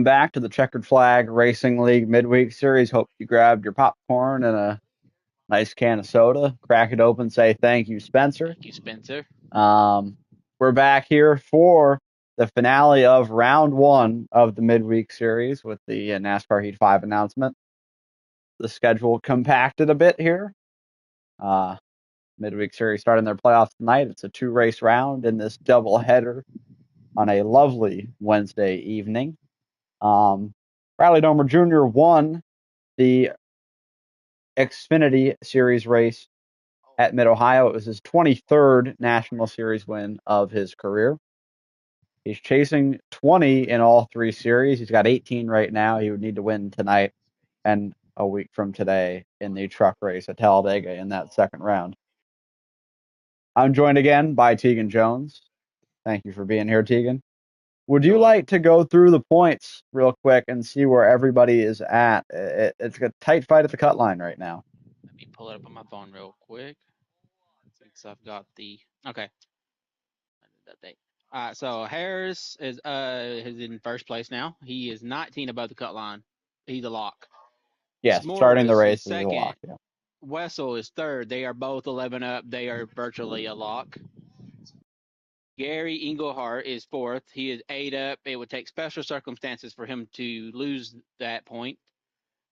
back to the Checkered Flag Racing League Midweek Series. Hope you grabbed your popcorn and a nice can of soda. Crack it open, say thank you, Spencer. Thank you, Spencer. We're back here for the finale of round 1 of the Midweek Series with the NASCAR Heat 5 announcement. The schedule compacted a bit here. Midweek Series starting their playoffs tonight. It's a 2-race round in this doubleheader on a lovely Wednesday evening. Riley Domer Jr. won the Xfinity Series race at Mid-Ohio. It was his 23rd National Series win of his career. He's chasing 20 in all 3 series. He's got 18 right now. He would need to win tonight and a week from today in the truck race at Talladega in that second round. I'm joined again by Tegan Jones. Thank you for being here, Tegan. Would you like to go through the points real quick and see where everybody is at? It's a tight fight at the cut line right now. Let me pull it up on my phone real quick. Since I've got the okay. So Harris is in first place now. He is 19 above the cut line. He's a lock. Yes, S'mores starting the race is second. a lock. Yeah. Wessel is third. They are both 11 up. They are virtually a lock. Gary Engelhart is fourth. He is 8 up. It would take special circumstances for him to lose that point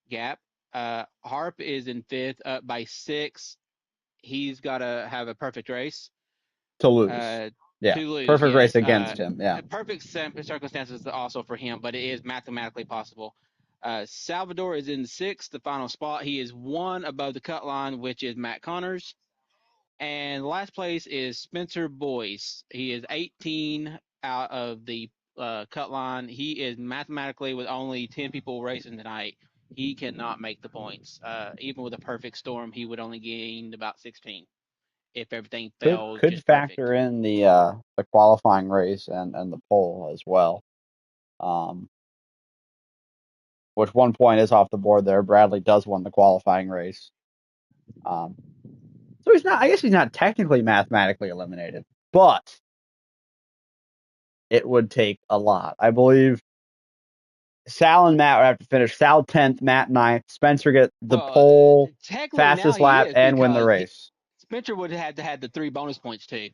gap. Harp is in fifth, up by 6. He's got to have a perfect race to lose. To lose. Perfect yes. race against him. Yeah. Perfect circumstances also for him, but it is mathematically possible. Salvador is in 6th, the final spot. He is 1 above the cut line, which is Matt Connors. And last place is Spencer Boyce. He is 18 out of the cut line. He is mathematically, with only 10 people racing tonight, he cannot make the points. Even with a perfect storm, he would only gain about 16 if everything fell. Could factor perfect. in the qualifying race and the pole as well. Which 1 point is off the board there. Bradley does win the qualifying race. So he's not, I guess he's not technically mathematically eliminated, but it would take a lot. I believe Sal and Matt would have to finish. Sal 10th, Matt 9th. Spencer get the pole, fastest lap, and win the race. Spencer would have had the 3 bonus points too.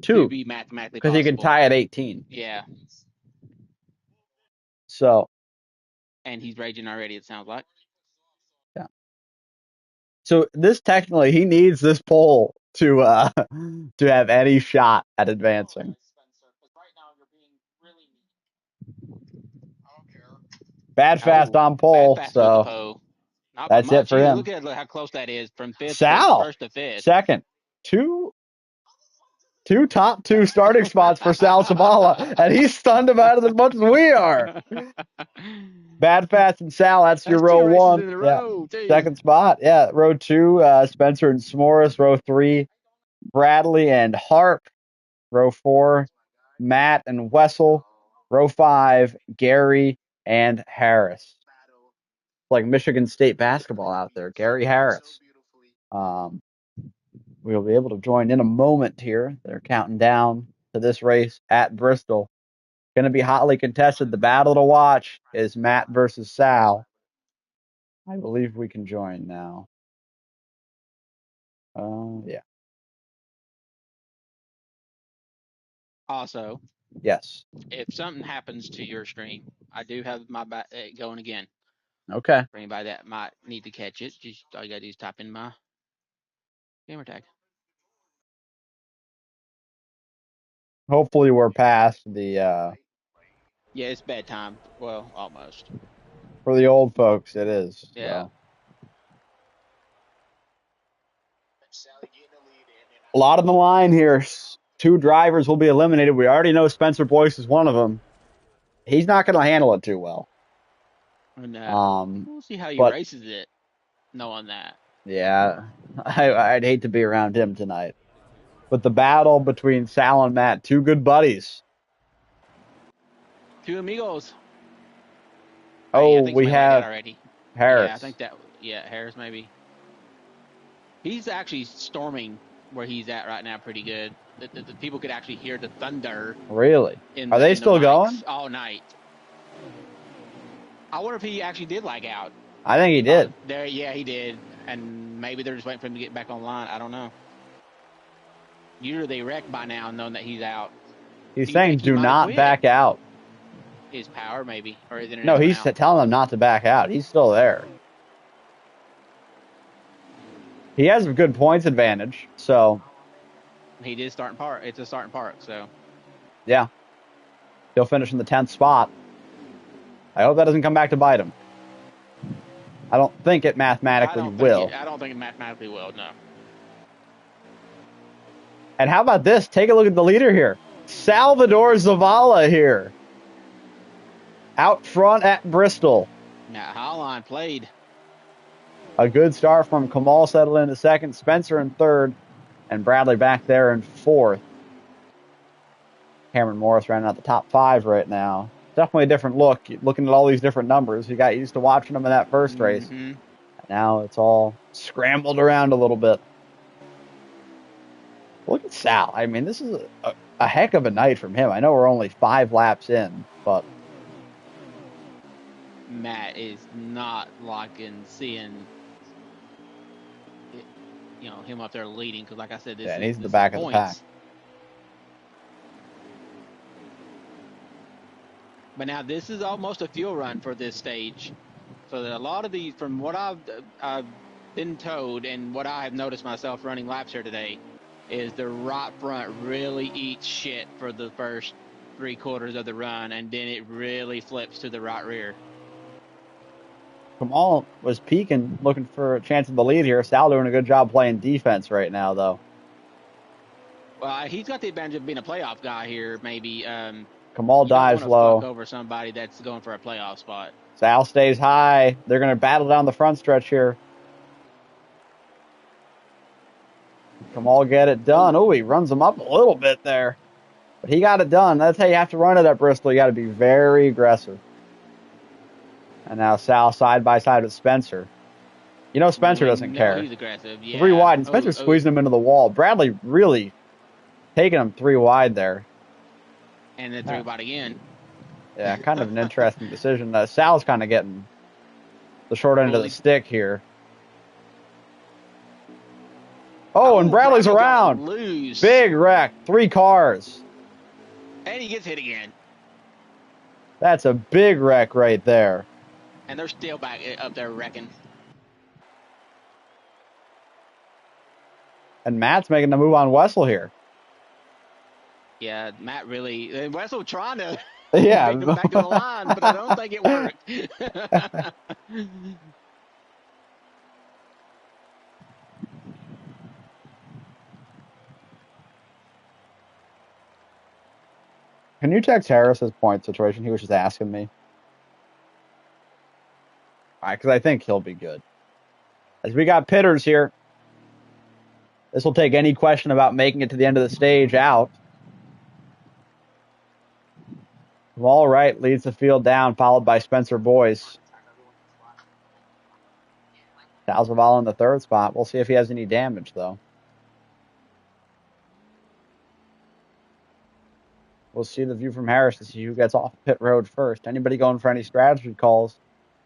2. To be mathematically because he can tie at 18. Yeah. So. And he's raging already, it sounds like. Yeah. So this technically, he needs this pole to have any shot at advancing. Bad fast on pole, bad fast so pole. that's it for him. Look at how close that is from 5th Sal, from 1st to 5th. Second. Two top 2 starting spots for Sal Sabala, and he's stunned about it as much as we are. Bad Fast and Sal, that's your row 1. Row, second spot. Yeah, row 2, Spencer and S'mores. Row 3, Bradley and Harp. Row 4, Matt and Wessel. Row 5, Gary and Harris. Like Michigan State basketball out there. Gary Harris. We'll be able to join in a moment here. They're counting down to this race at Bristol. Going to be hotly contested. The battle to watch is Matt versus Sal. I believe we can join now. Yeah. Also, yes. If something happens to your stream, I do have my going again. Okay. For anybody that might need to catch it, just all you gotta do is type in my gamer tag. Hopefully we're past the Yeah, it's bedtime. Well, almost. For the old folks, it is. Yeah. So. A lot on the line here. 2 drivers will be eliminated. We already know Spencer Boyce is one of them. He's not going to handle it too well. And, we'll see how he races it, knowing that. Yeah, I'd hate to be around him tonight. But the battle between Sal and Matt, 2 good buddies. 2 amigos. Oh, we have already. Harris. Yeah, I think that. Yeah, Harris maybe. He's actually storming where he's at right now pretty good. The people could actually hear the thunder. Really? Are they still going? All night. I wonder if he actually did lag out. I think he did. Yeah, he did. And maybe they're just waiting for him to get back online. I don't know. Usually they wreck by now knowing that he's out. He's Do you saying think he do might have not quit? back out. His power, maybe, or his No, internet went he's out. telling them not to back out. He's still there. He has a good points advantage, so. He did start in park. It's a starting park, so. Yeah. He'll finish in the 10th spot. I hope that doesn't come back to bite him. I don't think it mathematically will. I don't think it mathematically will, no. And how about this? Take a look at the leader here. Salvador Zavala here. Out front at Bristol. Now, Highline played. A good start from Kamal settled into second, Spencer in third, and Bradley back there in fourth. Cameron Morris running out the top 5 right now. Definitely a different look, looking at all these different numbers. You got used to watching them in that first race. Now it's all scrambled around a little bit. Look at Sal. I mean, this is a heck of a night from him. I know we're only 5 laps in, but Matt is not liking seeing him up there leading because, like I said, and he's in the back of the pack. But now this is almost a fuel run for this stage. So that a lot of these, from what I've been told and what I have noticed myself running laps here today, is the right front really eats shit for the first 3/4 of the run, and then it really flips to the right rear. Kamal was peaking, looking for a chance of the lead here. Sal doing a good job playing defense right now, though. Well, he's got the advantage of being a playoff guy here, maybe. Kamal dives low. Fuck over somebody that's going for a playoff spot. Sal stays high. They're going to battle down the front stretch here. Kamal get it done. Oh, he runs him up a little bit there. But he got it done. That's how you have to run it at Bristol. You got to be very aggressive. And now Sal side by side with Spencer. You know Spencer doesn't care. He's aggressive, yeah. 3 wide, and Spencer's squeezing him into the wall. Bradley really taking him 3 wide there. And then 3 wide again. Yeah, kind of an interesting decision. Sal's kind of getting the short end of the stick here. Oh, and Bradley's around. Big wreck. 3 cars. And he gets hit again. That's a big wreck right there. And they're still back up there wrecking. And Matt's making the move on Wessel here. Yeah, Matt really... Wessel trying to make him back to the line, but I don't think it worked. Can you text Harris's point situation? He was just asking me. All right, because I think he'll be good. As we got pitters here, this will take any question about making it to the end of the stage out. All right, leads the field down, followed by Spencer Boyce. Zavala in the 3rd spot. We'll see if he has any damage, though. We'll see the view from Harris to see who gets off pit road first. Anybody going for any strategy calls?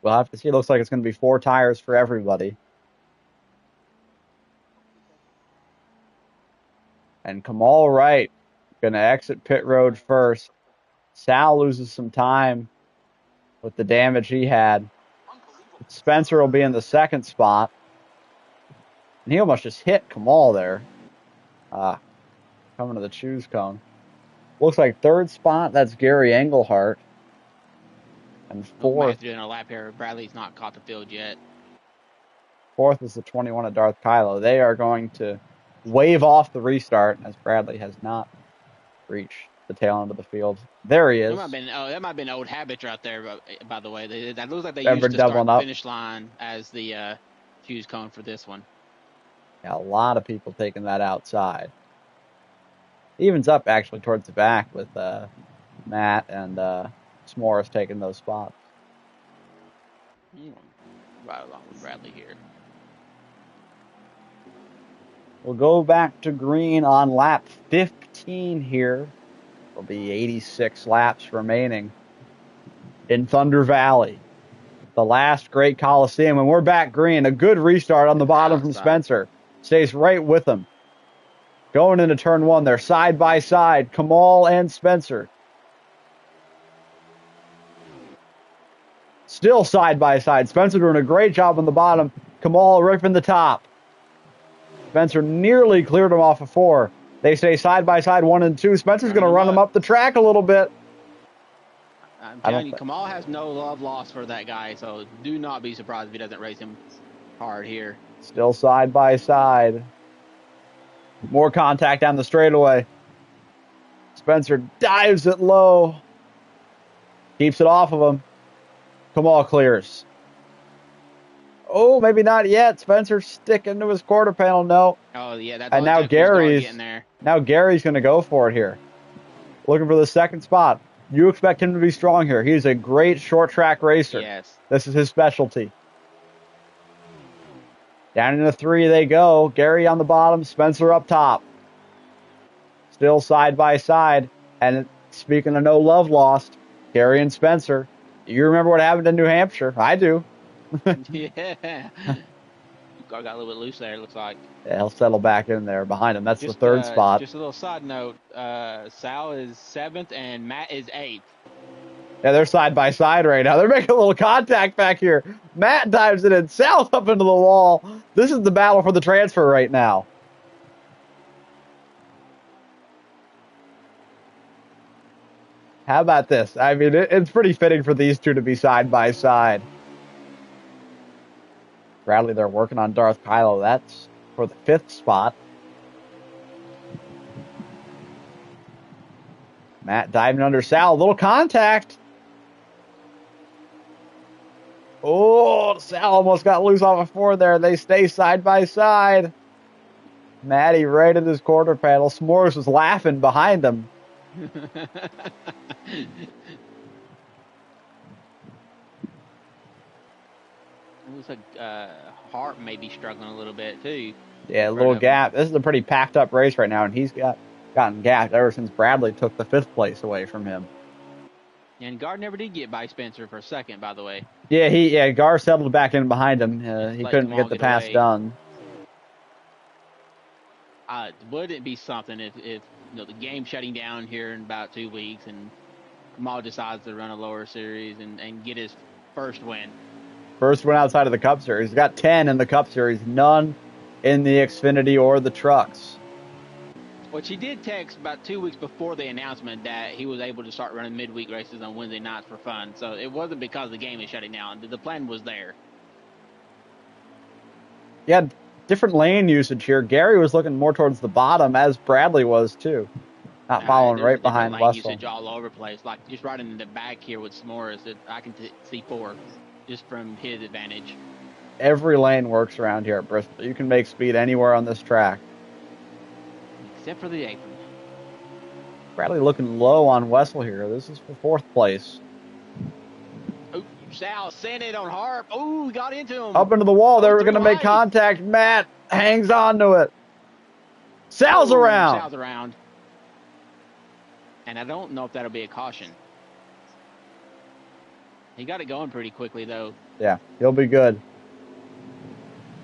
We'll have to see. It looks like it's going to be 4 tires for everybody. And Kamal Wright going to exit pit road first. Sal loses some time with the damage he had. Spencer will be in the 2nd spot. And he almost just hit Kamal there. Coming to the choose cone. Looks like 3rd spot, that's Gary Engelhart. And 4th. Doing a lap here. Bradley's not caught the field yet. 4th is the 21 of Darth Kylo. They are going to wave off the restart as Bradley has not reached the tail end of the field. There he is. That might have been old habits right there, by the way. That looks like they used to start the finish line as the choose cone for this one. Yeah, a lot of people taking that outside. Evens up actually towards the back with Matt and S'mores taking those spots. Right along with Bradley here. We'll go back to green on lap 15 here. There'll be 86 laps remaining in Thunder Valley. The last great Coliseum, and we're back green. A good restart on the bottom from Spencer. Stays right with him. Going into turn one, they're side by side, Kamal and Spencer. Still side by side. Spencer doing a great job on the bottom. Kamal ripping the top. Spencer nearly cleared him off of 4. They stay side by side, 1 and 2. Spencer's going to run him up the track a little bit. I'm telling you, Kamal has no love lost for that guy, so do not be surprised if he doesn't race him hard here. Still side by side. More contact down the straightaway. Spencer dives it low. Keeps it off of him. Kamal clears. Oh, maybe not yet. Spencer's sticking to his quarter panel. No. Oh, yeah. That's and now Gary's going to go for it here. Looking for the second spot. You expect him to be strong here. He's a great short track racer. Yes. This is his specialty. Down into 3 they go. Gary on the bottom, Spencer up top. Still side by side. And speaking of no love lost, Gary and Spencer. You remember what happened in New Hampshire? I do. Yeah. Car got a little bit loose there, it looks like. Yeah, he'll settle back in there behind him. That's the third spot. Just a little side note. Sal is 7th and Matt is 8th. Yeah, they're side by side right now. They're making a little contact back here. Matt dives it in. Sal's up into the wall. This is the battle for the transfer right now. How about this? I mean, it's pretty fitting for these two to be side by side. Bradley, they're working on Darth Kylo. That's for the 5th spot. Matt diving under Sal. A little contact. Oh, Sal almost got loose off of 4 there. They stay side by side. Matty right at his quarter panel. S'mores was laughing behind him. It looks like Hart may be struggling a little bit too. Yeah, a little gap. This is a pretty packed up race right now, and he's gotten gapped ever since Bradley took the 5th place away from him. And Gar never did get by Spencer for a second, by the way. Yeah, Gar settled back in behind him. He couldn't get the pass done. Would it be something if the game's shutting down here in about 2 weeks and Kamal decides to run a lower series and get his first win? First win outside of the Cup Series. He's got 10 in the Cup Series, none in the Xfinity or the trucks. Which he did text about 2 weeks before the announcement that he was able to start running midweek races on Wednesday nights for fun. So it wasn't because the game is shutting down. The plan was there. Yeah, different lane usage here. Gary was looking more towards the bottom, as Bradley was too. Not following right behind Wessel. Wessel. Usage all over the place. Like just right in the back here with S'mores, I can see 4 just from his advantage. Every lane works around here at Bristol. You can make speed anywhere on this track. Except for the apron. Bradley looking low on Wessel here. This is for 4th place. Oh, Sal sent it on Harp. Oh, he got into him. Up into the wall. They were going to make contact. Matt hangs on to it. Sal's around. Sal's around. And I don't know if that'll be a caution. He got it going pretty quickly, though. Yeah, he'll be good.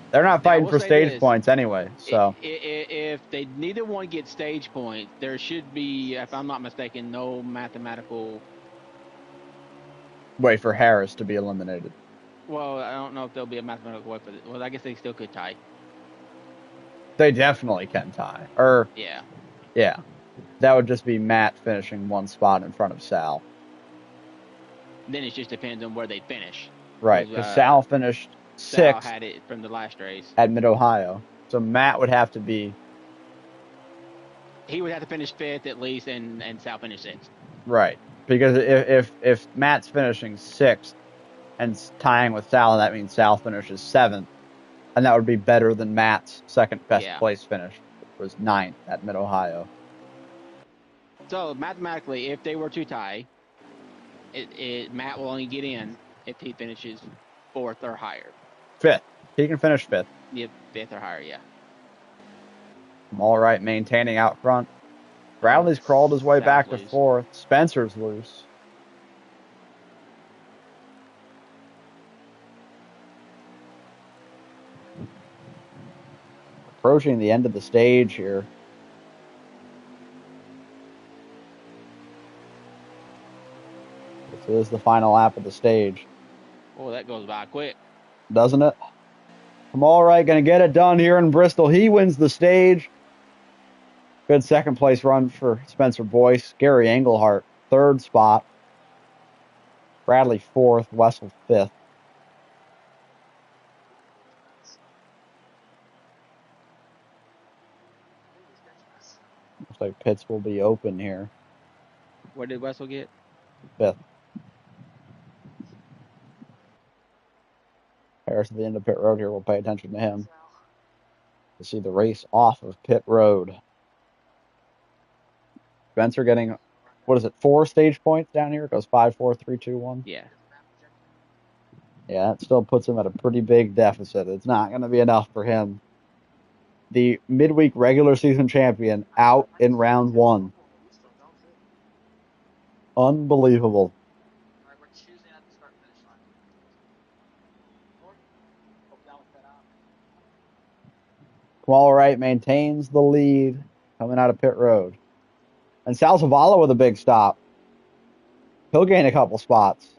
They're not fighting for stage points anyway, so. If they neither one get stage points, there should be, if I'm not mistaken, no mathematical way for Harris to be eliminated. Well, I don't know if there'll be a mathematical way for it. Well, I guess they still could tie. They definitely can tie. Yeah. That would just be Matt finishing 1 spot in front of Sal. Then it just depends on where they finish. Right, because Sal finished 6th. Sal had it from the last race. At Mid-Ohio. So Matt would have to be... He would have to finish 5th at least, and Sal finish 6th. Right. Because if Matt's finishing 6th and tying with Sal, that means Sal finishes 7th. And that would be better than Matt's second best place finish, which was 9th at Mid-Ohio. So mathematically, if they were to tie, Matt will only get in if he finishes 4th or higher. 5th. He can finish 5th. Yeah, 5th or higher, yeah. All right, maintaining out front. Bradley's crawled his way back to 4th. Spencer's loose. approaching the end of the stage here. This is the final lap of the stage. Oh, that goes by quick. Doesn't it? Kamal Wright going to get it done here in Bristol. He wins the stage. Good second place run for Spencer Boyce. Gary Engelhart, third spot. Bradley fourth. Wessel fifth. Looks like pits will be open here. Where did Wessel get? Fifth. Harris at the end of pit road here. We'll pay attention to him to see the race off of pit road. Spencer getting, what is it, 4 stage points down here? It goes 5, 4, 3, 2, 1. Yeah. Yeah, it still puts him at a pretty big deficit. It's not going to be enough for him. The midweek regular season champion out in round 1. Unbelievable. Kamal Wright maintains the lead coming out of pit road. And Sal Zavala with a big stop. He'll gain a couple spots.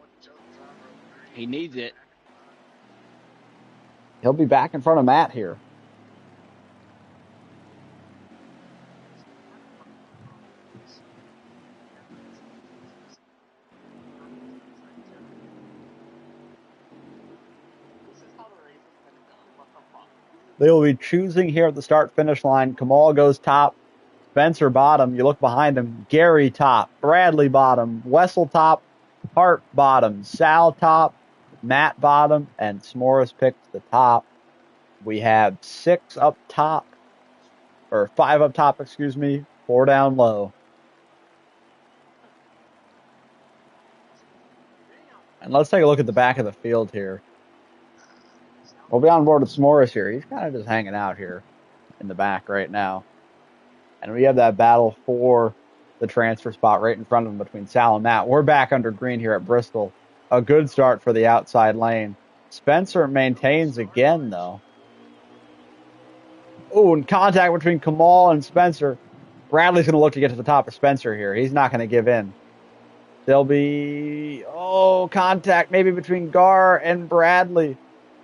He needs it. He'll be back in front of Matt here. They will be choosing here at the start-finish line. Kamal goes top. Spencer bottom. You look behind him. Gary top. Bradley bottom. Wessel top. Hart bottom. Sal top. Matt bottom. And S'mores picks the top. We have 6 up top. Or 5 up top, excuse me. 4 down low. And let's take a look at the back of the field here. We'll be on board with S'mores here. He's kind of just hanging out here in the back right now. And we have that battle for the transfer spot right in front of him between Sal and Matt. We're back under green here at Bristol. A good start for the outside lane. Spencer maintains again, though. Oh, and contact between Kamal and Spencer. Bradley's going to look to get to the top of Spencer here. He's not going to give in. There'll be, contact maybe between Gar and Bradley.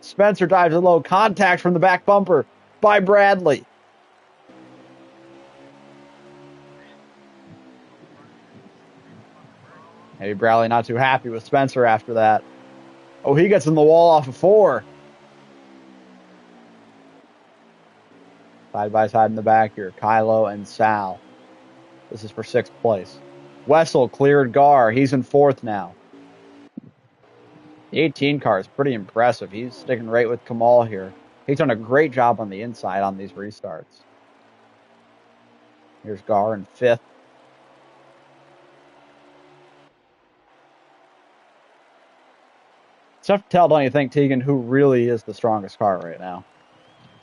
Spencer dives low. Contact from the back bumper by Bradley. Maybe Bradley not too happy with Spencer after that. Oh, he gets in the wall off of 4. Side by side in the back here, Kylo and Sal. This is for 6th place. Wessel cleared Gar. He's in 4th now. The 18 car is pretty impressive. He's sticking right with Kamal here. He's done a great job on the inside on these restarts. Here's Gar in 5th. It's tough to tell, don't you think, Tegan, who really is the strongest car right now?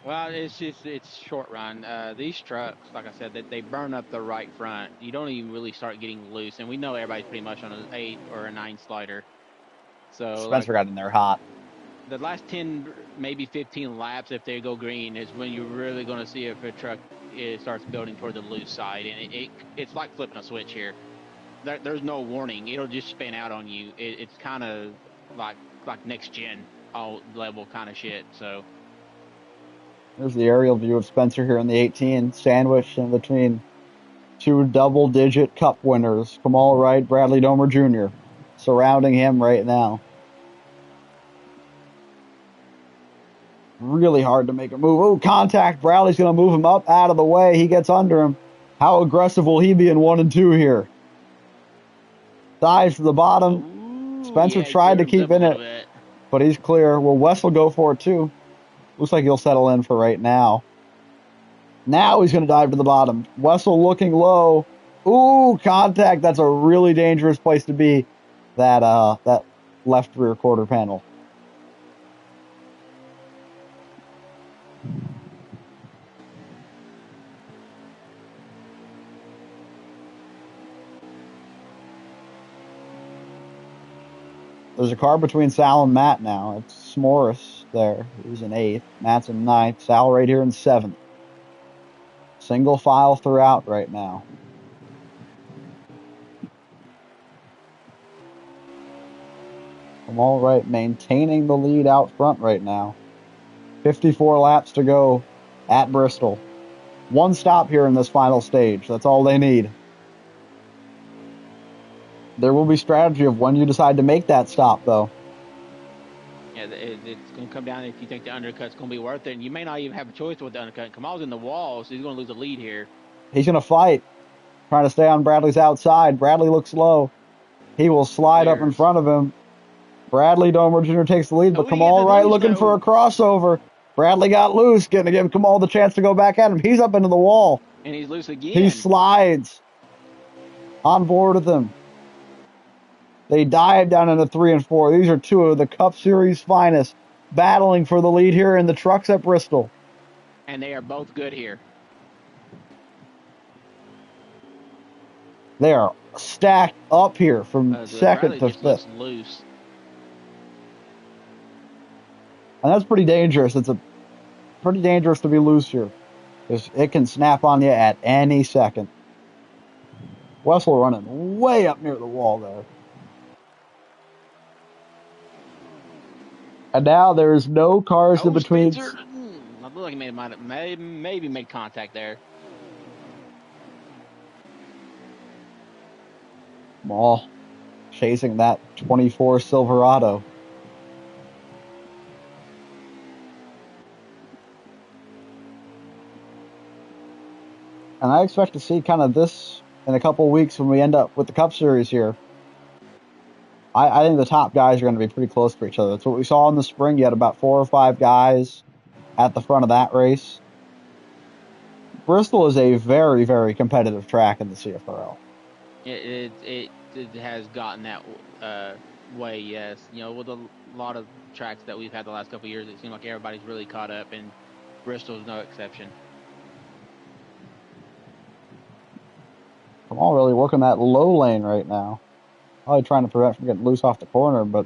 Well, it's short run. These trucks, like I said, they burn up the right front. You don't even really start getting loose, and we know everybody's pretty much on an 8 or a 9 slider. So Spencer got in there hot. The last 10, maybe 15 laps, if they go green, is when you're really going to see if a truck starts building toward the loose side, and it's like flipping a switch here. There's no warning; it'll just spin out on you. It's kind of like next gen all level kind of shit. So there's the aerial view of Spencer here in the 18, sandwiched in between 2 double-digit cup winners, Kamal Wright, Bradley Domer Jr., surrounding him right now. Really hard to make a move. Oh, contact. Bradley's going to move him up out of the way. He gets under him. How aggressive will he be in 1 and 2 here? Dives to the bottom. Ooh, Spencer tried to keep in it, but he's clear. Will Wessel go for it too? Looks like he'll settle in for right now. Now he's going to dive to the bottom. Wessel looking low. Ooh, contact. That's a really dangerous place to be. That left rear quarter panel. There's a car between Sal and Matt now. It's S'mores there. He's in 8th. Matt's in 9th. Sal right here in 7th. Single file throughout right now. I'm all right, maintaining the lead out front right now. 54 laps to go at Bristol. One stop here in this final stage. That's all they need. There will be strategy of when you decide to make that stop, though. Yeah, it's going to come down if you think the undercut's going to be worth it. And you may not even have a choice with the undercut. Kamal's in the wall, so he's going to lose the lead here. He's going to fight, trying to stay on Bradley's outside. Bradley looks low. He will slide up in front of him. Bradley Domer Jr. takes the lead, but Kamal right looking for a crossover. Bradley got loose, getting to give Kamal the chance to go back at him. He's up into the wall. And he's loose again. He slides on board with him. They dive down into 3 and 4. These are two of the Cup Series finest battling for the lead here in the trucks at Bristol. And they are both good here. They are stacked up here from second to fifth. Looks loose. And that's pretty dangerous. It's pretty dangerous to be loose here, because it can snap on you at any second. Wessel running way up near the wall there. And now there's no cars in between. Spencer. I look like he maybe made contact there. Mall chasing that 24 Silverado. And I expect to see kind of this in a couple of weeks when we end up with the Cup Series here. I think the top guys are going to be pretty close to each other. That's what we saw in the spring. You had about 4 or 5 guys at the front of that race. Bristol is a very, very competitive track in the CFRL. It has gotten that way, yes. You know, with a lot of tracks that we've had the last couple of years, it seems like everybody's really caught up, and Bristol's no exception. I'm all really working that low lane right now. Probably trying to prevent from getting loose off the corner, but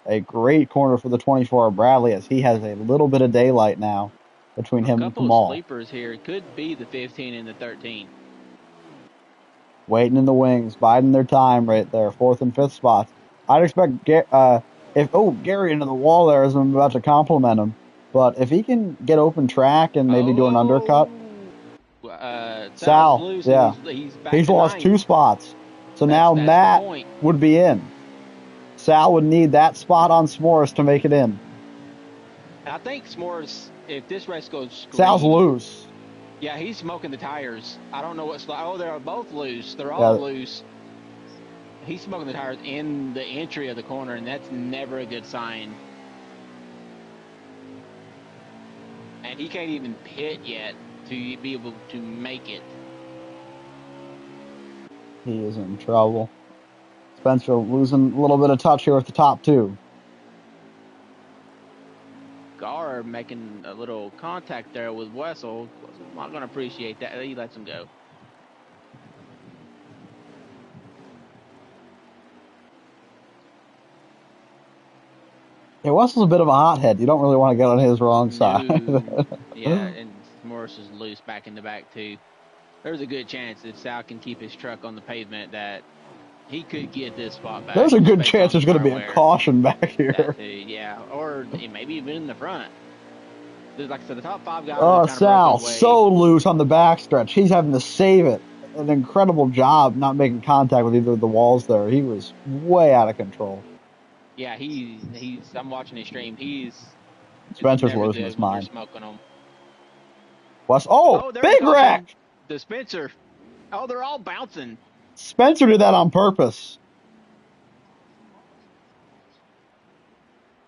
a great corner for the 24 Bradley, as he has a little bit of daylight now between him and Kamal. A couple of sleepers here. It could be the 15 and the 13. Waiting in the wings, biding their time right there, 4th and 5th spots. I'd expect Gary into the wall there as I'm about to compliment him. But if he can get open track and maybe do an undercut. Sal, yeah. He's lost 2 spots. So now Matt would be in. Sal would need that spot on S'mores to make it in. I think S'mores, if this race goes green, Sal's loose. Yeah, he's smoking the tires. I don't know what's... Oh, they're both loose. They're all loose. He's smoking the tires in the entry of the corner, and that's never a good sign. And he can't even pit yet to be able to make it. He is in trouble. Spencer losing a little bit of touch here with the top 2. Gar making a little contact there with Wessel. I'm not going to appreciate that. He lets him go. Yeah, Wessel's a bit of a hothead. You don't really want to get on his wrong side. Yeah, and Morris is loose back in the back, too. There's a good chance if Sal can keep his truck on the pavement that he could get this spot back. There's a good chance there's going to be a caution back here. Yeah, or maybe even in the front. There's, like I said, the top 5 guys. Oh, Sal, so loose on the backstretch. He's having to save it. An incredible job not making contact with either of the walls there. He was way out of control. Yeah, I'm watching his stream. Spencer's losing his mind. Smoking him. Big wreck! The Spencer. Oh, they're all bouncing. Spencer did that on purpose.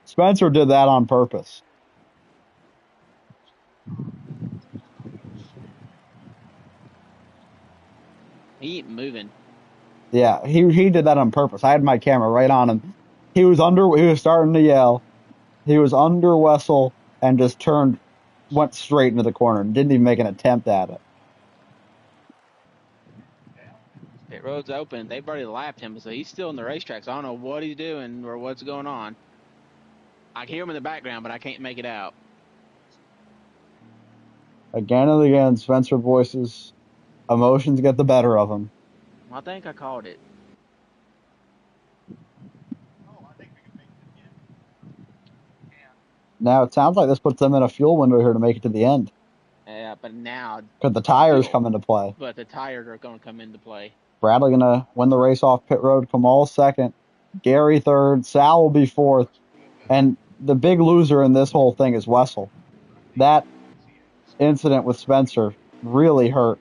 Spencer did that on purpose. He ain't moving. Yeah, he did that on purpose. I had my camera right on him. He was starting to yell. He was under Wessel and just went straight into the corner and didn't even make an attempt at it. Pit road's open. They've already lapped him, so he's still in the racetrack. So I don't know what he's doing or what's going on. I can hear him in the background, but I can't make it out. Again and again, Spencer voices emotions get the better of him. I think I called it. Now it sounds like this puts them in a fuel window here to make it to the end. Yeah, but now Because the tires fuel. come into play. But the tires are going to come into play. Bradley going to win the race off pit road. Kamal second. Gary third. Sal will be fourth. And the big loser in this whole thing is Wessel. That incident with Spencer really hurt.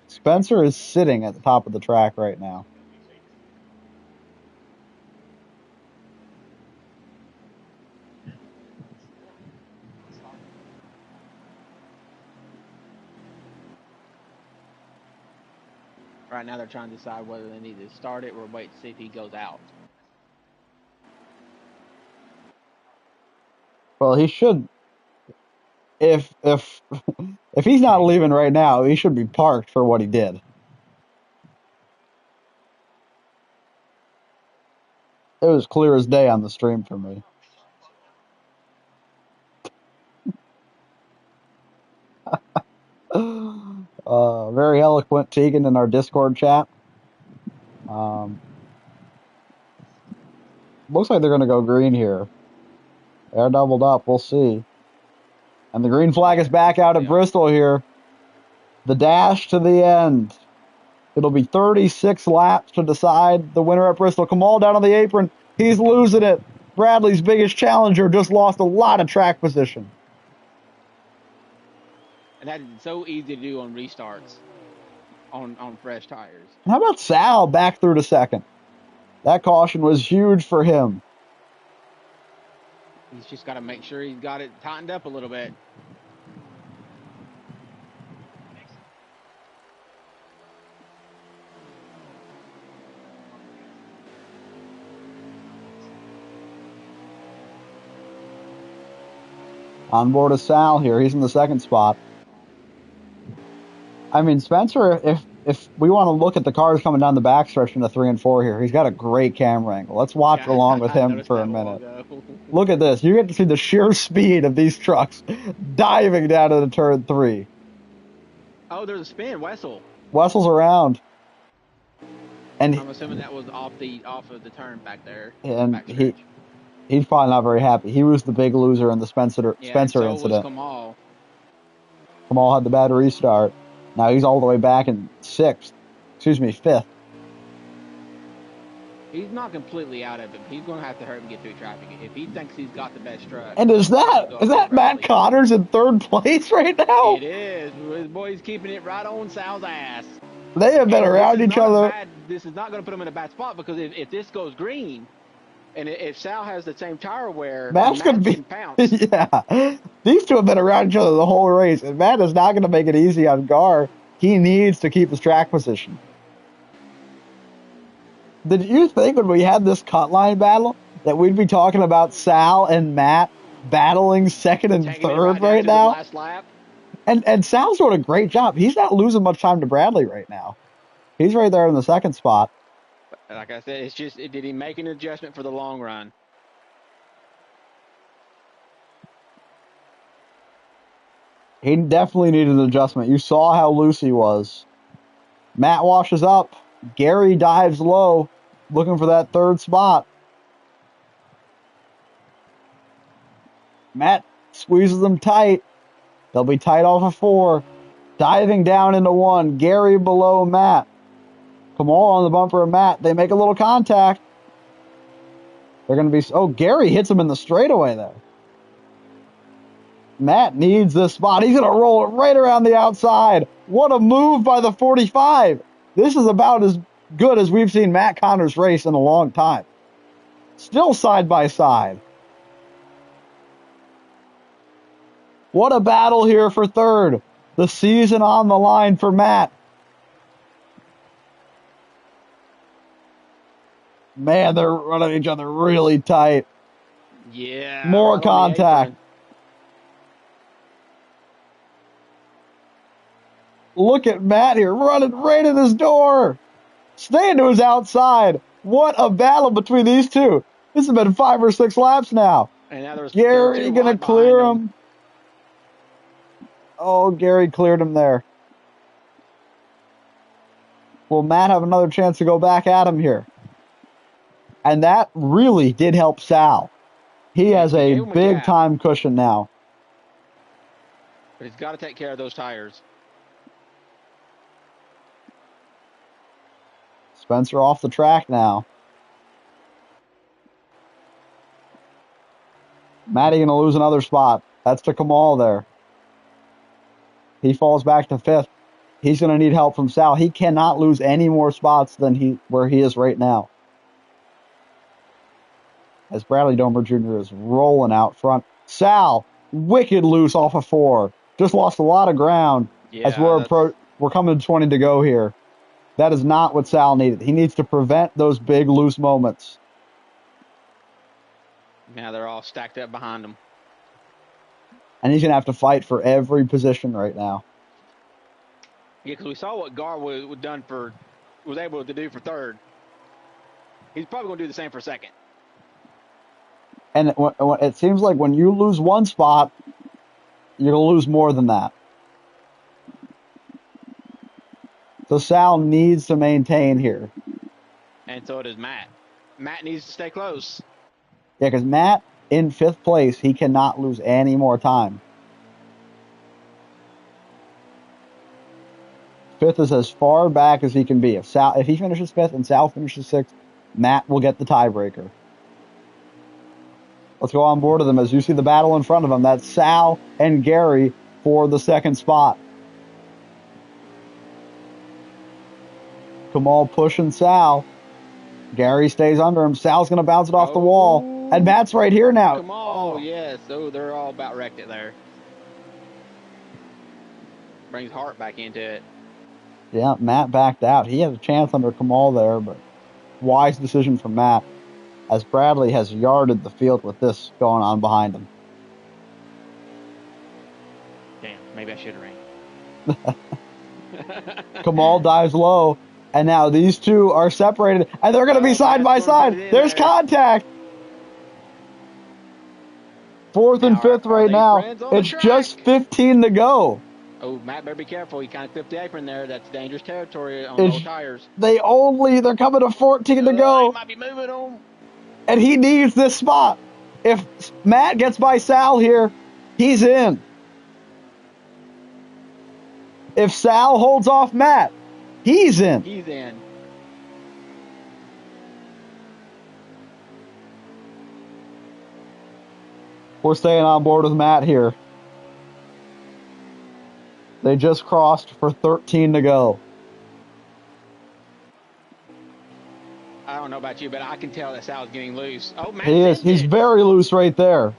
Spencer is sitting at the top of the track right now. Right now they're trying to decide whether they need to start it or wait to see if he goes out. Well, he should. If if he's not leaving right now, he should be parked for what he did. It was clear as day on the stream for me. Very eloquent Tegan in our Discord chat. Looks like they're going to go green here. They're doubled up. We'll see. And the green flag is back out at Bristol here. The dash to the end. It'll be 36 laps to decide the winner at Bristol. Kamal down on the apron. He's losing it. Bradley's biggest challenger just lost a lot of track position. And that's so easy to do on restarts on fresh tires. And how about Sal back through to second? That caution was huge for him. He's just got to make sure he's got it tightened up a little bit. On board is Sal here. He's in the second spot. I mean, Spencer, if we want to look at the cars coming down the backstretch in the 3 and 4 here, he's got a great camera angle. Let's watch along with him for a minute. Look at this. You get to see the sheer speed of these trucks diving down into turn 3. Oh, there's a spin. Wessel's around. And I'm assuming that was off of the turn back there. And he's probably not very happy. He was the big loser in the Spencer incident. Was Kamal. Kamal had the bad restart. Now he's all the way back in fifth. He's not completely out of it. He's going to have to hurry and get through traffic if he thinks he's got the best truck. And is that Matt Connors in third place right now? It is. His boy's keeping it right on Sal's ass. They have been around each other. This is not going to put him in a bad spot because if this goes green, and if Sal has the same tire wear, Matt's going to be pounce. Yeah. These two have been around each other the whole race, and Matt is not going to make it easy on Gar. He needs to keep his track position. Did you think when we had this cut line battle that we'd be talking about Sal and Matt battling second and third right now? Last lap? And Sal's doing a great job. He's not losing much time to Bradley right now. He's right there in the second spot. Like I said, it's just, did he make an adjustment for the long run? He definitely needed an adjustment. You saw how loose he was. Matt washes up. Gary dives low, looking for that third spot. Matt squeezes them tight. They'll be tight off of 4. Diving down into 1. Gary below Matt. Kamal on the bumper of Matt. They make a little contact. They're going to be... Oh, Gary hits him in the straightaway there. Matt needs this spot. He's going to roll it right around the outside. What a move by the 45. This is about as good as we've seen Matt Connors race in a long time. Still side by side. What a battle here for third. The season on the line for Matt. Man, they're running each other really tight. Yeah. More contact. Look at Matt here, running right at his door. Staying to his outside. What a battle between these two. This has been 5 or 6 laps now. And now they're Gary two gonna wide clear behind him. Oh, Gary cleared him there. Will Matt have another chance to go back at him here? And that really did help Sal. He has He a gave him a big gap. time cushion now. But he's got to take care of those tires. Spencer off the track now. Matty going to lose another spot. That's to Kamal there. He falls back to 5th. He's going to need help from Sal. He cannot lose any more spots than where he is right now. As Bradley Domer Jr. is rolling out front. Sal, wicked loose off of 4. Just lost a lot of ground as we're coming to 20 to go here. That is not what Sal needed. He needs to prevent those big loose moments. Now they're all stacked up behind him. And he's going to have to fight for every position right now. Yeah, because we saw what Gar was able to do for 3rd. He's probably going to do the same for 2nd. And it seems like when you lose one spot, you're going to lose more than that. So Sal needs to maintain here. And so does Matt. Matt needs to stay close. Yeah, because Matt, in 5th place, he cannot lose any more time. 5th is as far back as he can be. If he finishes 5th and Sal finishes 6th, Matt will get the tiebreaker. Let's go on board with them as you see the battle in front of him. That's Sal and Gary for the 2nd spot. Kamal pushing Sal. Gary stays under him. Sal's going to bounce it off the wall. And Matt's right here now. Kamal, yes. Oh, they're all about wrecked it there. Brings Hart back into it. Yeah, Matt backed out. He had a chance under Kamal there, but wise decision from Matt, as Bradley has yarded the field with this going on behind him. Damn, maybe I should have ran. Kamal dives low, and now these two are separated, and they're going to be side by side. There's contact. 4th and 5th right now. It's just 15 to go. Oh, Matt better be careful. He kind of clipped the apron there. That's dangerous territory on those tires. They're coming to 14 to go. He might be moving them. And he needs this spot. If Matt gets by Sal here, he's in. If Sal holds off Matt, he's in. He's in. We're staying on board with Matt here. They just crossed for 13 to go. I don't know about you, but I can tell that Sal's getting loose. Oh, Matt. He is. He's very loose right there.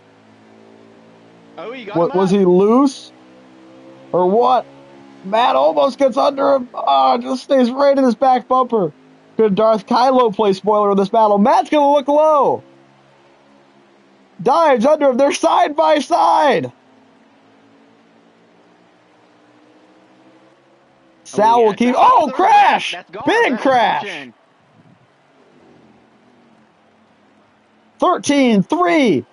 Oh, he got him up. Was he loose? Or what? Matt almost gets under him. Oh, just stays right in his back bumper. Could Darth Kylo play spoiler in this battle? Matt's going to look low. Dives under him. They're side by side. Sal will keep. Oh, crash! Big crash! 13-3.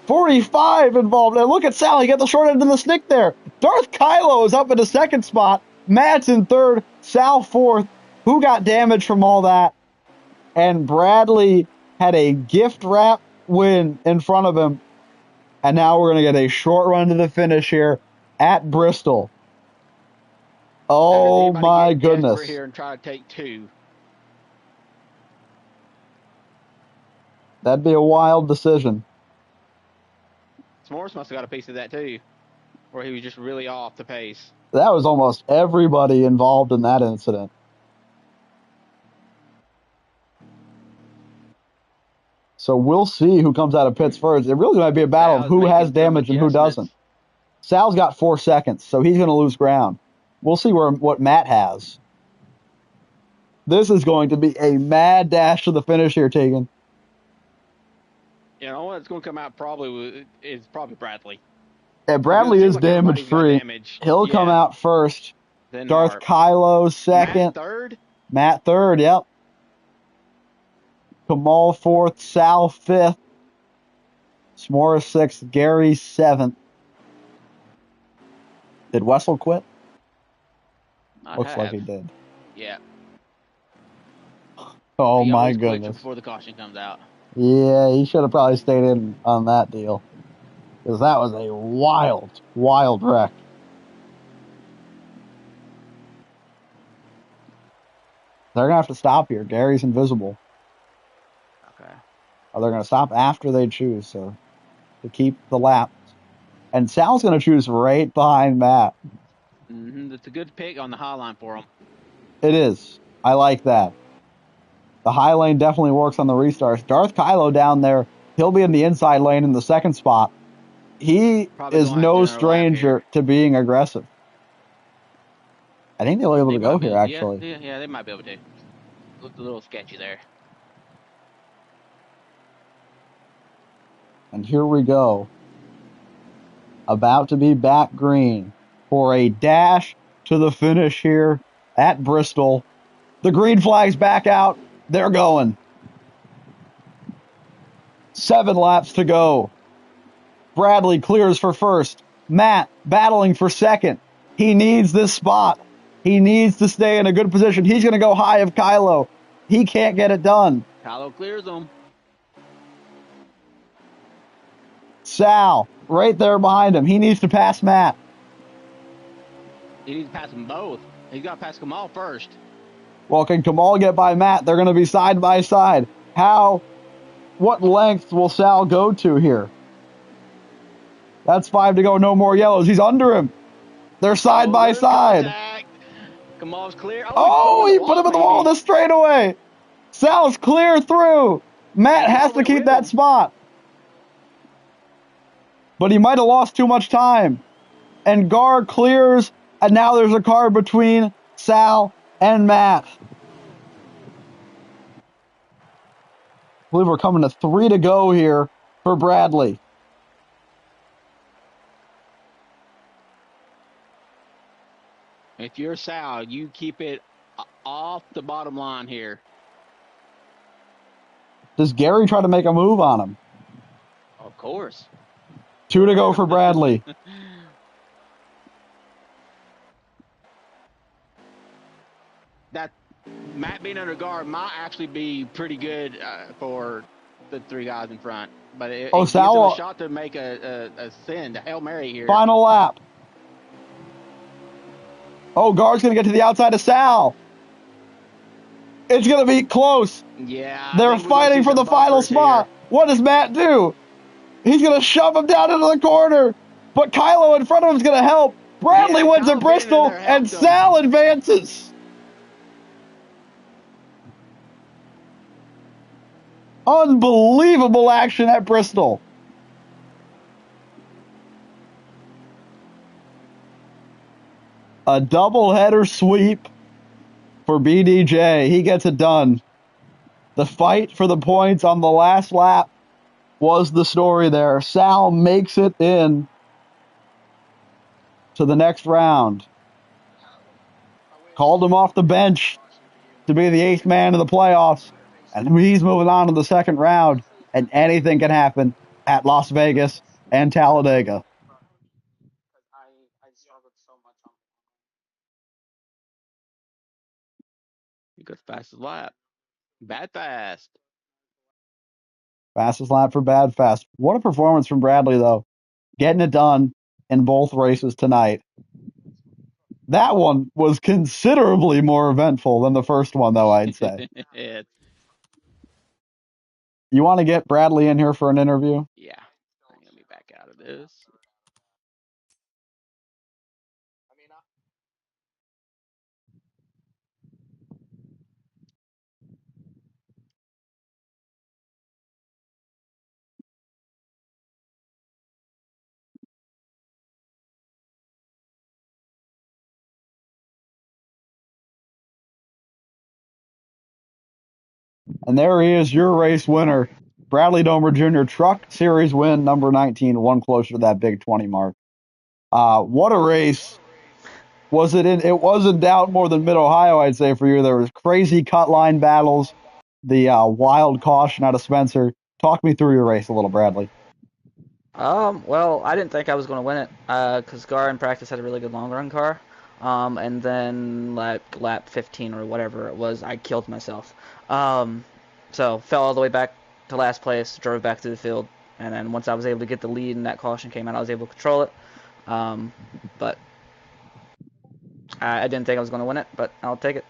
45 involved. And look at Sal. He got the short end of the stick there. Darth Kylo is up in the 2nd spot. Matt's in 3rd. Sal 4th. Who got damaged from all that? And Bradley had a gift wrap win in front of him. And now we're going to get a short run to the finish here at Bristol. Oh my goodness. We're here and try to take 2. That'd be a wild decision. S'mores must have got a piece of that too, where he was just really off the pace. That was almost everybody involved in that incident. So we'll see who comes out of pits first. It really might be a battle of who has damage and who doesn't. Sal's got 4 seconds, so he's going to lose ground. We'll see what Matt has. This is going to be a mad dash to the finish here, Tegan. You know what's going to come out is probably Bradley. Yeah, Bradley is damage free. He'll come out first. Then Darth Kylo 2nd. Matt 3rd, yep. Kamal 4th, Sal 5th. S'more 6th, Gary 7th. Did Wessel quit? Looks like he did. Yeah. Oh He my always quits goodness. before the caution comes out. Yeah, he should have probably stayed in on that deal. Because that was a wild, wild wreck. They're going to have to stop here. Gary's invisible. Okay. Or they're going to stop after they choose, so to keep the laps. And Sal's going to choose right behind Matt. That's a good pick on the high line for him. It is. I like that. The high lane definitely works on the restarts. Darth Kylo down there, he'll be in the inside lane in the second spot. He Probably is gonna have to no do another lap stranger here. to being aggressive. I think they'll be able They to go might be here, able, actually. yeah, they might be able to. Looked a little sketchy there. And here we go. About to be back green for a dash to the finish here at Bristol. The green flag's back out. They're going. 7 laps to go. Bradley clears for first. Matt battling for second. He needs this spot. He needs to stay in a good position. He's going to go high of Kylo. He can't get it done. Kylo clears them. Sal, right there behind him. He needs to pass Matt. He needs to pass them both. He's got to pass Kamal first. Well, can Kamal get by Matt? They're going to be side by side. What length will Sal go to here? That's 5 to go. No more yellows. He's under him. They're side by side. Contact. Kamal's clear. He put him in the wall of the straightaway. Sal's clear through. Matt has to keep that spot. But he might have lost too much time. And Gar clears, and now there's a car between Sal and Matt. I believe we're coming to 3 to go here for Bradley. If you're Sal, you keep it off the bottom line here. Does Gary try to make a move on him? Of course. 2 to go for Bradley. That Matt being under guard might actually be pretty good for the 3 guys in front. But it gives him a shot to make a send, a Hail Mary here. Final lap. Gar's going to get to the outside of Sal. It's going to be close. Yeah. They're fighting for the final spot. Here. What does Matt do? He's going to shove him down into the corner. But Kylo in front of him is going to help. Bradley wins at Bristol, and Sal advances. Unbelievable action at Bristol. A doubleheader sweep for BDJ. He gets it done. The fight for the points on the last lap was the story there. Sal makes it in to the next round. Called him off the bench to be the 8th man in the playoffs. And he's moving on to the second round. And anything can happen at Las Vegas and Talladega. He goes fastest lap. Bad fast. Fastest lap for Bad Fast. What a performance from Bradley, though. Getting it done in both races tonight. That one was considerably more eventful than the first one, though, I'd say. You want to get Bradley in here for an interview? Yeah. I'm going to be back out of this. And there he is, your race winner. Bradley Domer Jr. Truck Series win, number 19, one closer to that big 20 mark. What a race. It was in doubt more than Mid-Ohio, I'd say, for you. There was crazy cut line battles, the wild caution out of Spencer. Talk me through your race a little, Bradley. Well, I didn't think I was going to win it because Gar in practice had a really good long run car. And then like lap 15 or whatever it was, I killed myself. Um, so fell all the way back to last place, drove back to the field, and then once I was able to get the lead and that caution came out, I was able to control it. But I didn't think I was going to win it, but I'll take it.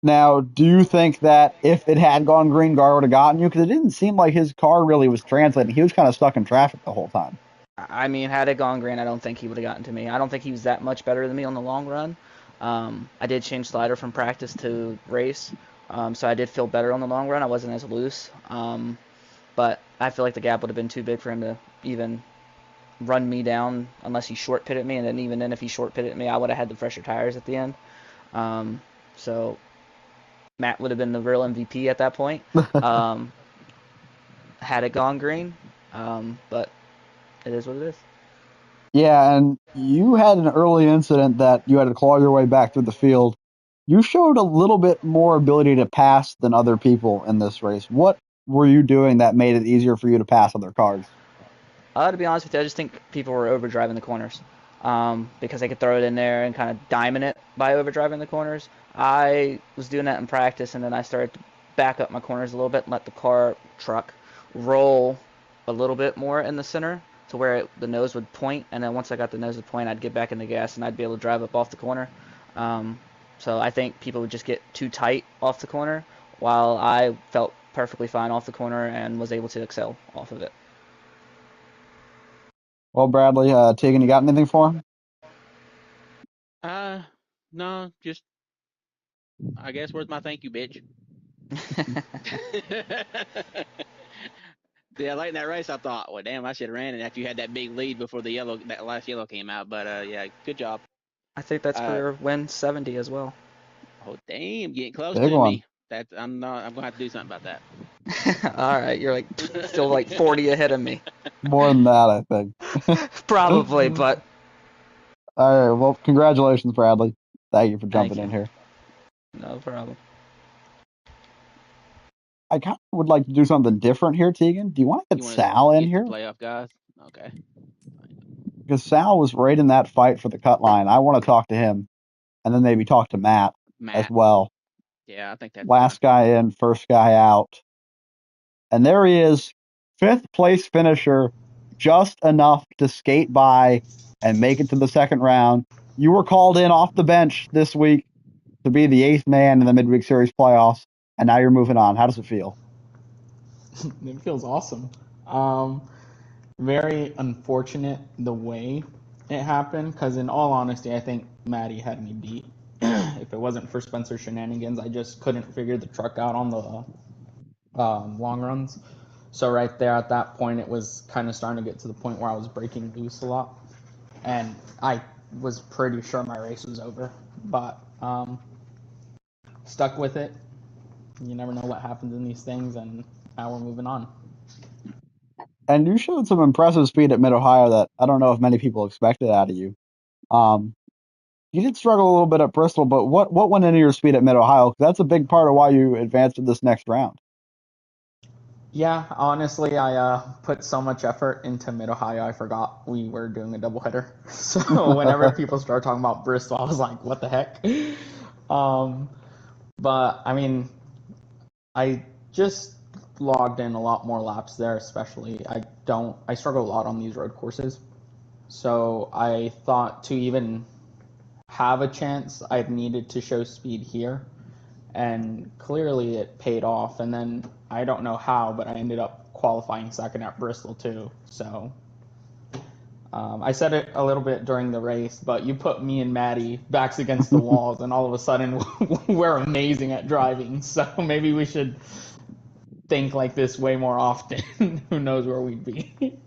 Now, do you think that if it had gone green, Gar would have gotten you? Because it didn't seem like his car really was translating. He was kind of stuck in traffic the whole time. I mean, had it gone green, I don't think he would have gotten to me. I don't think he was that much better than me on the long run. I did change slider from practice to race, so I did feel better on the long run. I wasn't as loose, but I feel like the gap would have been too big for him to even run me down unless he short pitted me, and then even then, if he short pitted me, I would have had the fresher tires at the end. Um, so Matt would have been the real MVP at that point. Um, had it gone green, but it is what it is. Yeah, and you had an early incident that you had to claw your way back through the field. You showed a little bit more ability to pass than other people in this race. What were you doing that made it easier for you to pass other cars? To be honest with you, I just think people were overdriving the corners because they could throw it in there and kind of diamond it by overdriving the corners. I was doing that in practice, and then I started to back up my corners a little bit and let the truck roll a little bit more in the center to where the nose would point. And then once I got the nose to point, I'd get back in the gas and I'd be able to drive up off the corner. Um, so I think people would just get too tight off the corner, while I felt perfectly fine off the corner and was able to excel off of it. Well, Bradley, Tegan, you got anything for him? Uh, no, just I guess where's my thank you, bitch? Yeah, late in that race, I thought, well, damn, I should have ran it after you had that big lead before that last yellow came out. But yeah, good job. I think that's Uh, career win 70 as well. oh damn, getting close Big to one. me. That's I'm not. I'm gonna have to do something about All right, you're like still like that. 40 ahead of me. More than that, I think. Probably, but All right. Well, congratulations, Bradley. Thank you for thank jumping you. in here. No problem. I kind of would like to do something different here, Tegan. Do you want to get You want to Sal in get the here? playoff guys? Okay, Because Sal was right in that fight for the cut line. I want to talk to him and then maybe talk to Matt as Matt. well. Yeah, I think that's fine. Last guy in, first guy out. And there he is, fifth place finisher, just enough to skate by and make it to the second round. You were called in off the bench this week to be the eighth man in the Midweek Series playoffs, and now you're moving on. How does it feel? It feels awesome. Um, Very unfortunate the way it happened because, in all honesty, I think Maddie had me beat. If it wasn't for Spencer shenanigans, I just couldn't figure the truck out on the long runs. So right there at that point, it was kind of starting to get to the point where I was breaking loose a lot, and I was pretty sure my race was over. But stuck with it. You never know what happens in these things, and now we're moving on. And you showed some impressive speed at Mid Ohio that I don't know if many people expected out of you. Um, you did struggle a little bit at Bristol, but what went into your speed at Mid Ohio? 'Cause that's a big part of why you advanced to this next round. Yeah, honestly, I put so much effort into Mid Ohio, I forgot we were doing a doubleheader. So whenever people start talking about Bristol, I was like, "What the heck?" Um, but I mean, I just logged in a lot more laps there, especially. I struggle a lot on these road courses. So I thought to even have a chance, I needed to show speed here, and clearly it paid off. And then I don't know how, but I ended up qualifying second at Bristol too. So I said it a little bit during the race, but you put me and Maddie backs against the walls, and all of a sudden we're amazing at driving. So maybe we should think like this way more often. Who knows where we'd be?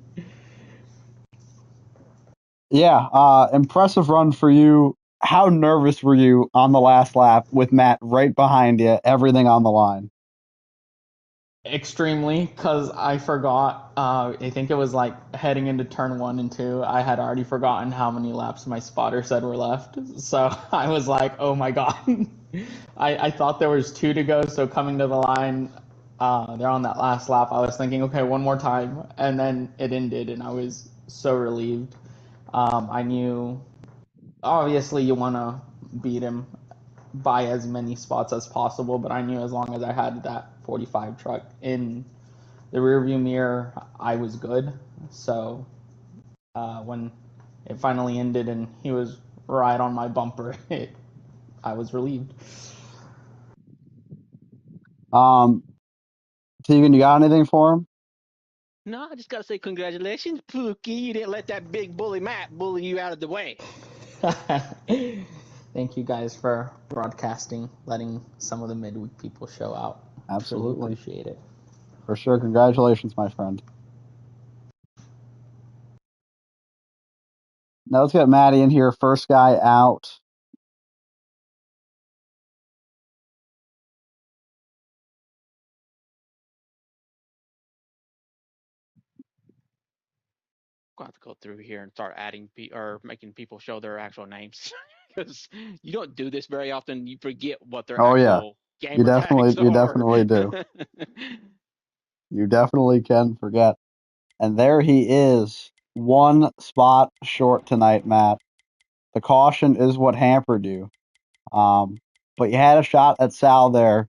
Yeah, impressive run for you. How nervous were you on the last lap with Matt right behind you, everything on the line? Extremely, because I forgot. I think it was like heading into turn one and two. I had already forgotten how many laps my spotter said were left. So I was like, oh my God. I thought there was two to go. So coming to the line, They're on that last lap. I was thinking, okay, one more time, and then it ended, and I was so relieved. I knew, obviously, you want to beat him by as many spots as possible, but I knew as long as I had that 45 truck in the rearview mirror, I was good. So when it finally ended and he was right on my bumper, I was relieved. Tegan, you got anything for him? No, I just gotta say congratulations, Pookie. You didn't let that big bully Matt bully you out of the way. Thank you guys for broadcasting, letting some of the midweek people show out. Truly Absolutely. appreciate it. For sure. Congratulations, my friend. Now let's get Maddie in here. First guy out. I'm gonna have to go through here and start adding or making people show their actual names because you don't do this very often. You forget what their Oh yeah. actual gamer tags You are. definitely do. You definitely can forget. And there he is. One spot short tonight, Matt. The caution is what hampered you. But you had a shot at Sal there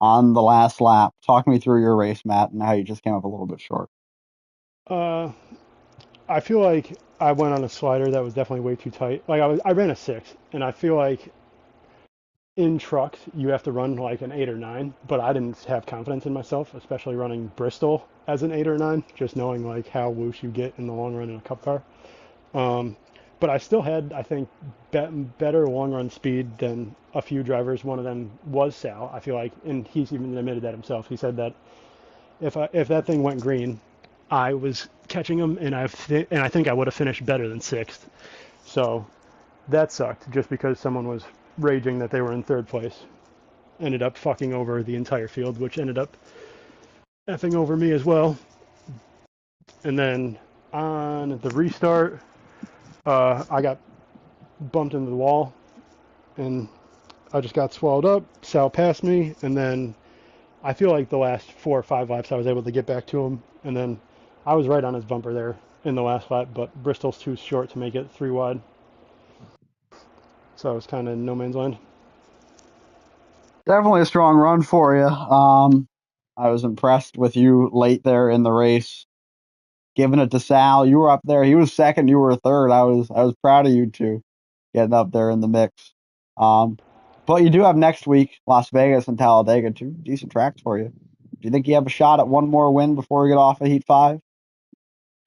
on the last lap. Talk me through your race, Matt, and how you just came up a little bit short. I feel like I went on a slider that was definitely way too tight. Like I ran a 6, and I feel like in trucks you have to run like an 8 or 9, but I didn't have confidence in myself, especially running Bristol as an 8 or 9, just knowing like how whoosh you get in the long run in a cup car. But I still had, I think, better long run speed than a few drivers. One of them was Sal. I feel like, and he's even admitted that himself. He said that if that thing went green, I was catching him, and I think I would have finished better than 6th. So that sucked, just because someone was raging that they were in 3rd place. Ended up fucking over the entire field, which ended up effing over me as well. And then on the restart, I got bumped into the wall, and I just got swallowed up. Sal passed me, and then I feel like the last 4 or 5 laps I was able to get back to him, and then I was right on his bumper there in the last lap, but Bristol's too short to make it 3 wide. So I was kind of in no man's land. Definitely a strong run for you. I was impressed with you late there in the race, giving it to Sal. You were up there. He was second. You were third. I was proud of you two getting up there in the mix. But you do have next week Las Vegas and Talladega, two decent tracks for you. Do you think you have a shot at one more win before we get off of Heat 5?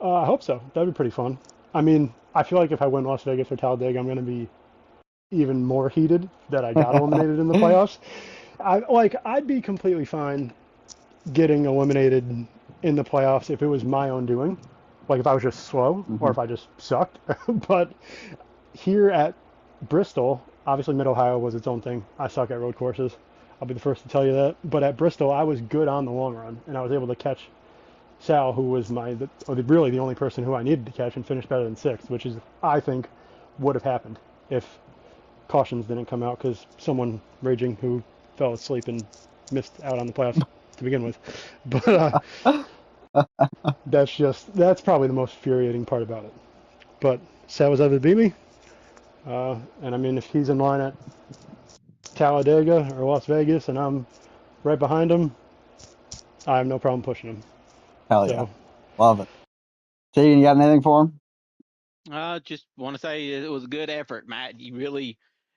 I hope so. That'd be pretty fun. I mean, I feel like if I win Las Vegas or Talladega, I'm going to be even more heated that I got eliminated in the playoffs. I'd be completely fine getting eliminated in the playoffs if it was my own doing, like if I was just slow or if I just sucked. But here at Bristol, obviously Mid Ohio was its own thing. I suck at road courses. I'll be the first to tell you that. But at Bristol, I was good on the long run, and I was able to catch Sal, who was really the only person who I needed to catch, and finish better than 6th, which is, I think, would have happened if cautions didn't come out because someone raging who fell asleep and missed out on the playoffs to begin with. But that's probably the most infuriating part about it. But Sal was able to beat me, and I mean, if he's in line at Talladega or Las Vegas and I'm right behind him, I have no problem pushing him. Hell yeah. Love it. Tegan, you got anything for him? Just want to say it was a good effort, Matt.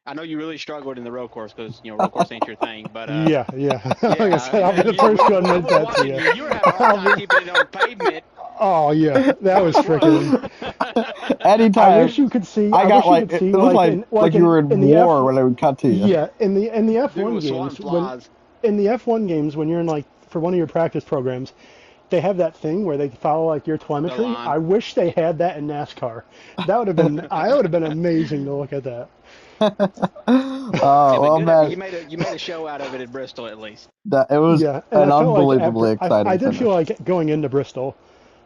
I know you really struggled in the road course because road course ain't your thing. But yeah. Like I said, I'll be the first to admit that to you. You were having a hard time keeping it on pavement. Oh yeah, that was freaking. Anytime. I wish you could see. I got like it looked like you were in war when I would cut to you. Yeah, in the F1 games, in the F1 games when you're in for one of your practice programs, they have that thing where they follow like your telemetry. I wish they had that in NASCAR. That would have been amazing to look at that. Well, man, you made a show out of it at Bristol at least. It was an unbelievably exciting I did finish. feel like going into Bristol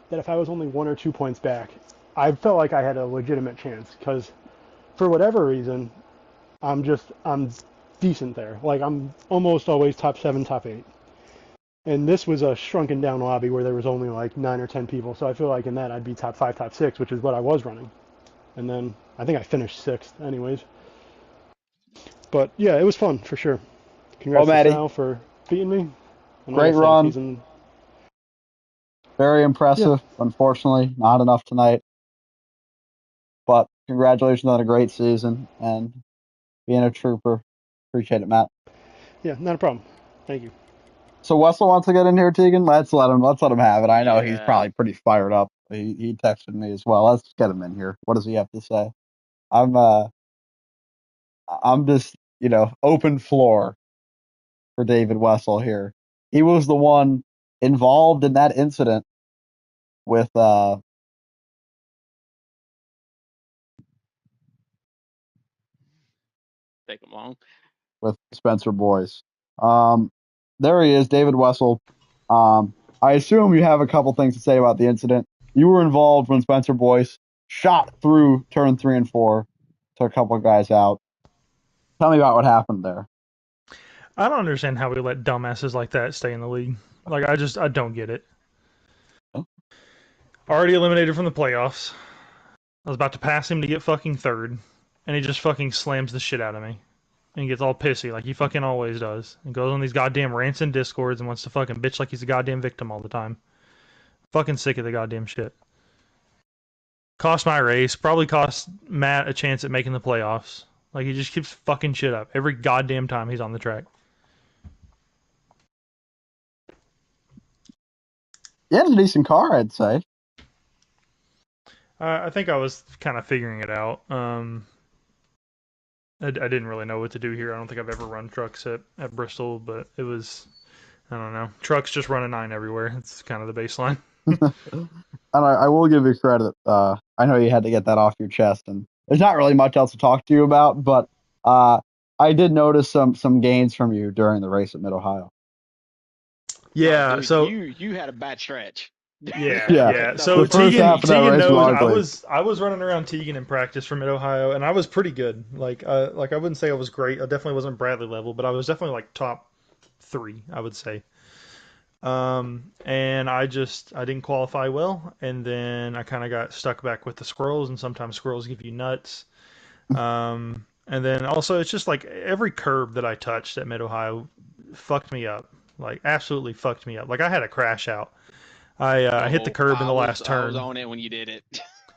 that if I was only 1 or 2 points back, I felt like I had a legitimate chance because for whatever reason, I'm decent there. Like I'm almost always top 7, top 8. And this was a shrunken down lobby where there was only like 9 or 10 people. So I feel like in that I'd be top 5, top 6, which is what I was running. And then I think I finished 6th anyways. But yeah, it was fun for sure. Congrats to Maddie, Sal for beating me. And great like I said, run. he's in. Very impressive. Yeah. Unfortunately, not enough tonight. But congratulations on a great season and being a trooper. Appreciate it, Matt. Yeah, not a problem. Thank you. So Wessel wants to get in here, Tegan. Let's let him have it. I know he's probably pretty fired up. He texted me as well. Let's get him in here. What does he have to say? I'm just, open floor for David Wessel here. He was the one involved in that incident with Take him long. With Spencer Boyce. There he is, David Wessel. I assume you have a couple things to say about the incident. You were involved when Spencer Boyce shot through turn 3 and 4, took a couple of guys out. Tell me about what happened there. I don't understand how we let dumbasses like that stay in the league. Like, I don't get it. Oh. Already eliminated from the playoffs. I was about to pass him to get fucking third, and he just fucking slams the shit out of me. And he gets all pissy, like he fucking always does. And goes on these goddamn rants and discords and wants to fucking bitch like he's a goddamn victim all the time. Fucking sick of the goddamn shit. Cost my race. Probably cost Matt a chance at making the playoffs. Like, he just keeps fucking shit up every goddamn time he's on the track. Yeah, it's a decent car, I'd say. I think I was kind of figuring it out. I didn't really know what to do here. I don't think I've ever run trucks at Bristol, but it was, I don't know. Trucks just run a 9 everywhere. It's kind of the baseline. And I will give you credit. I know you had to get that off your chest, and there's not really much else to talk to you about, but I did notice some gains from you during the race at Mid-Ohio. Yeah, dude, so you had a bad stretch. Yeah. So Tegan knows I was running around Tegan in practice from Mid-Ohio, and I was pretty good. Like I wouldn't say I was great. I definitely wasn't Bradley level, but I was definitely like top 3, I would say. And I didn't qualify well, and then I kind of got stuck back with the squirrels, and sometimes squirrels give you nuts. And then also it's just like every curb that I touched at Mid-Ohio fucked me up. Like absolutely fucked me up. Like I had a crash out. I hit the curb in the last turn. I was on it when you did it.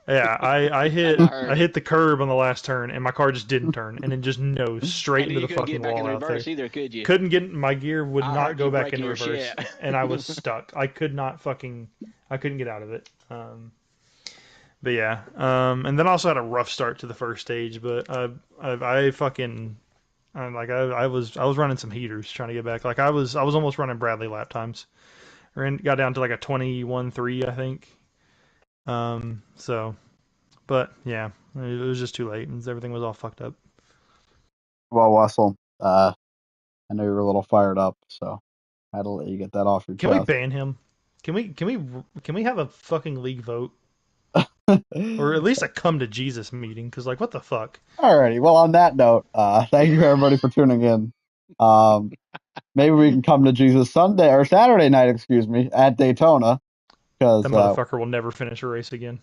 Yeah, I hit the curb on the last turn, and my car just didn't turn, and it just nosed straight into the fucking wall out there. Either, could you? Couldn't get my gear would not go back into reverse, and I was stuck. I couldn't get out of it. But yeah, and then also had a rough start to the first stage, but I was running some heaters trying to get back. Like I was almost running Bradley lap times. Got down to like a 21.3, I think. But yeah, it was just too late, and everything was all fucked up. Well, Wessel, I know you were a little fired up, so I had to let you get that off your chest. Can we ban him? Can we have a fucking league vote? Or at least a come to Jesus meeting, because like what the fuck? Alrighty, well on that note, thank you everybody for tuning in. Maybe we can come to Jesus Sunday or Saturday night, excuse me, at Daytona. Because that motherfucker will never finish a race again.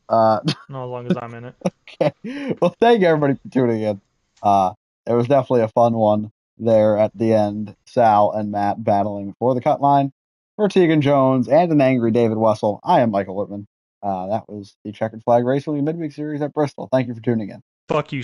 Not as long as I'm in it. Okay. Well, thank you everybody for tuning in. It was definitely a fun one there at the end. Sal and Matt battling for the cut line for Tegan Jones and an angry David Wessel. I am Michael Whitman. That was the Checkered Flag Racing Midweek Series at Bristol. Thank you for tuning in. Fuck you.